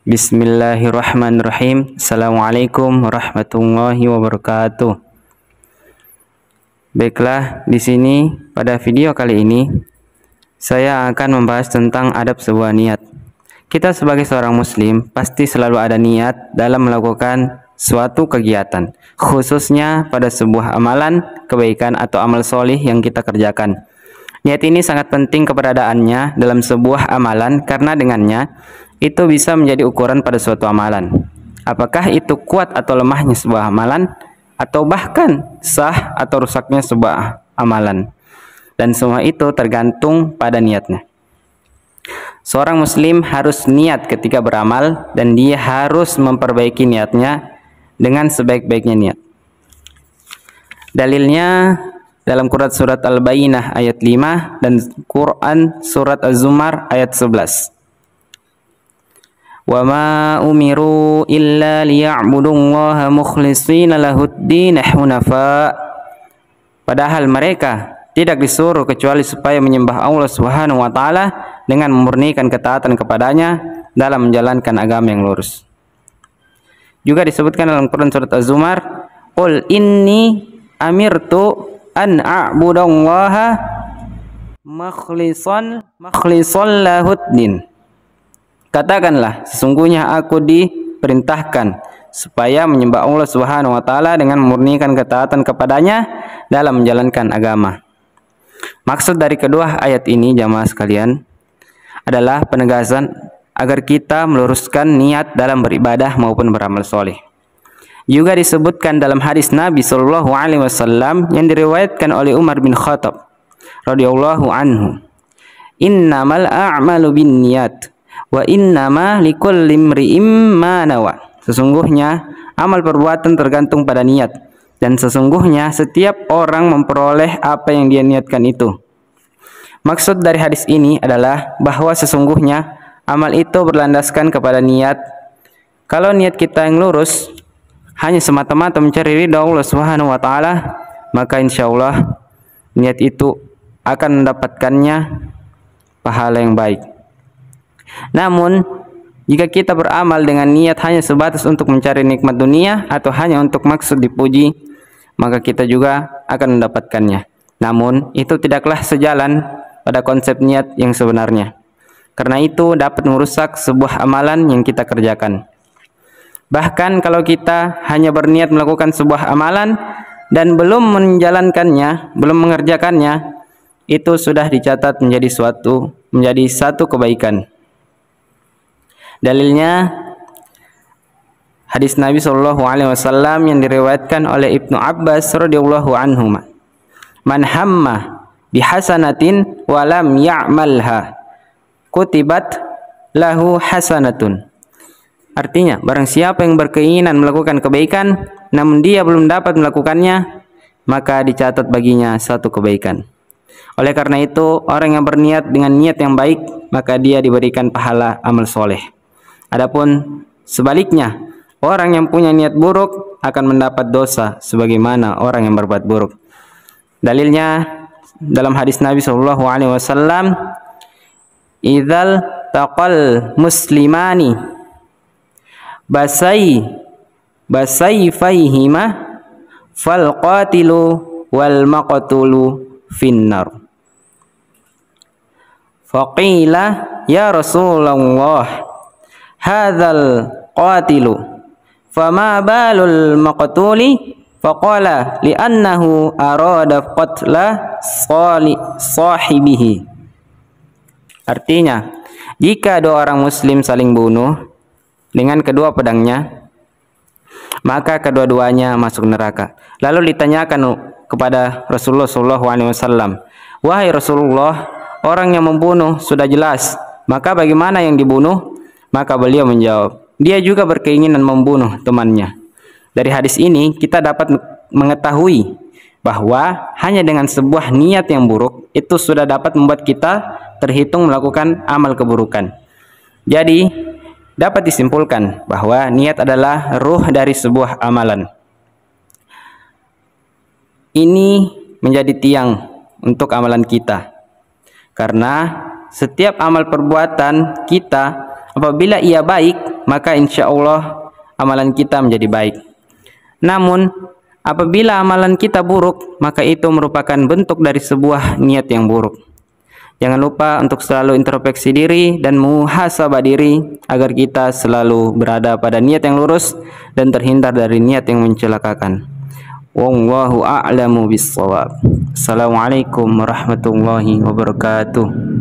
Bismillahirrahmanirrahim. Assalamualaikum warahmatullahi wabarakatuh. Baiklah, di sini pada video kali ini saya akan membahas tentang adab sebuah niat. Kita sebagai seorang muslim pasti selalu ada niat dalam melakukan suatu kegiatan, khususnya pada sebuah amalan, kebaikan atau amal solih yang kita kerjakan. Niat ini sangat penting keberadaannya dalam sebuah amalan karena dengannya itu bisa menjadi ukuran pada suatu amalan. Apakah itu kuat atau lemahnya sebuah amalan, atau bahkan sah atau rusaknya sebuah amalan. Dan semua itu tergantung pada niatnya. Seorang muslim harus niat ketika beramal dan dia harus memperbaiki niatnya dengan sebaik-baiknya niat. Dalilnya dalam Quran surat Al-Bayyinah ayat 5 dan Quran surat Az-Zumar ayat 11. Wa ma umiru illa liya'budullaha mukhlishina lahud-din hunafa. Padahal mereka tidak disuruh kecuali supaya menyembah Allah Subhanahu wa taala dengan memurnikan ketaatan kepadanya dalam menjalankan agama yang lurus. Juga disebutkan dalam Quran surat Az-Zumar, "Qul inni amirtu an a'budallaha mukhlishan lahud-din." Katakanlah, sesungguhnya aku diperintahkan supaya menyembah Allah Subhanahu wa taala dengan memurnikan ketaatan kepadanya dalam menjalankan agama. Maksud dari kedua ayat ini, jamaah sekalian, adalah penegasan agar kita meluruskan niat dalam beribadah maupun beramal soleh. Juga disebutkan dalam hadis Nabi Shallallahu alaihi wasallam yang diriwayatkan oleh Umar bin Khattab radhiyallahu anhu, "Innamal a'malu binniyat wa innama likulli imri'im ma nawa." Sesungguhnya amal perbuatan tergantung pada niat, dan sesungguhnya setiap orang memperoleh apa yang dia niatkan itu. Maksud dari hadis ini adalah bahwa sesungguhnya amal itu berlandaskan kepada niat. Kalau niat kita yang lurus hanya semata-mata mencari ridha Allah Subhanahu wa taala, maka insyaallah niat itu akan mendapatkannya pahala yang baik. Namun, jika kita beramal dengan niat hanya sebatas untuk mencari nikmat dunia atau hanya untuk maksud dipuji, maka kita juga akan mendapatkannya. Namun, itu tidaklah sejalan pada konsep niat yang sebenarnya. Karena itu dapat merusak sebuah amalan yang kita kerjakan. Bahkan kalau kita hanya berniat melakukan sebuah amalan dan belum menjalankannya, belum mengerjakannya, itu sudah dicatat menjadi satu kebaikan. Dalilnya hadis Nabi Shallallahu alaihi wasallam yang diriwayatkan oleh Ibnu Abbas radhiyallahu anhu, "Man hamma bihasanatin wa lam ya'malha kutibat lahu hasanatun." Artinya, barang siapa yang berkeinginan melakukan kebaikan namun dia belum dapat melakukannya, maka dicatat baginya satu kebaikan. Oleh karena itu, orang yang berniat dengan niat yang baik, maka dia diberikan pahala amal soleh. Adapun sebaliknya, orang yang punya niat buruk akan mendapat dosa sebagaimana orang yang berbuat buruk. Dalilnya dalam hadis Nabi Shallallahu alaihi wasallam, "Idzal taqal muslimani basayfaihima fal qatilu wal maqtulu finnar." Faqila, "Ya Rasulullah, hadzal qatilu fama balul maqtuli?" Faqala, "Li'annahu arada qatla sahibihi." Artinya, jika dua orang muslim saling bunuh dengan kedua pedangnya, maka kedua-duanya masuk neraka. Lalu ditanyakan kepada Rasulullah SAW, "Wahai Rasulullah, orang yang membunuh sudah jelas, maka bagaimana yang dibunuh?" Maka beliau menjawab, "Dia juga berkeinginan membunuh temannya." Dari hadis ini kita dapat mengetahui bahwa hanya dengan sebuah niat yang buruk itu sudah dapat membuat kita terhitung melakukan amal keburukan. Jadi dapat disimpulkan bahwa niat adalah ruh dari sebuah amalan. Ini menjadi tiang untuk amalan kita, karena setiap amal perbuatan kita Apabila ia baik, maka insya Allah amalan kita menjadi baik. Namun, apabila amalan kita buruk, maka itu merupakan bentuk dari sebuah niat yang buruk. Jangan lupa untuk selalu introspeksi diri dan muhasabah diri agar kita selalu berada pada niat yang lurus dan terhindar dari niat yang mencelakakan. Wallahu a'lamu bissawab. Assalamualaikum warahmatullahi wabarakatuh.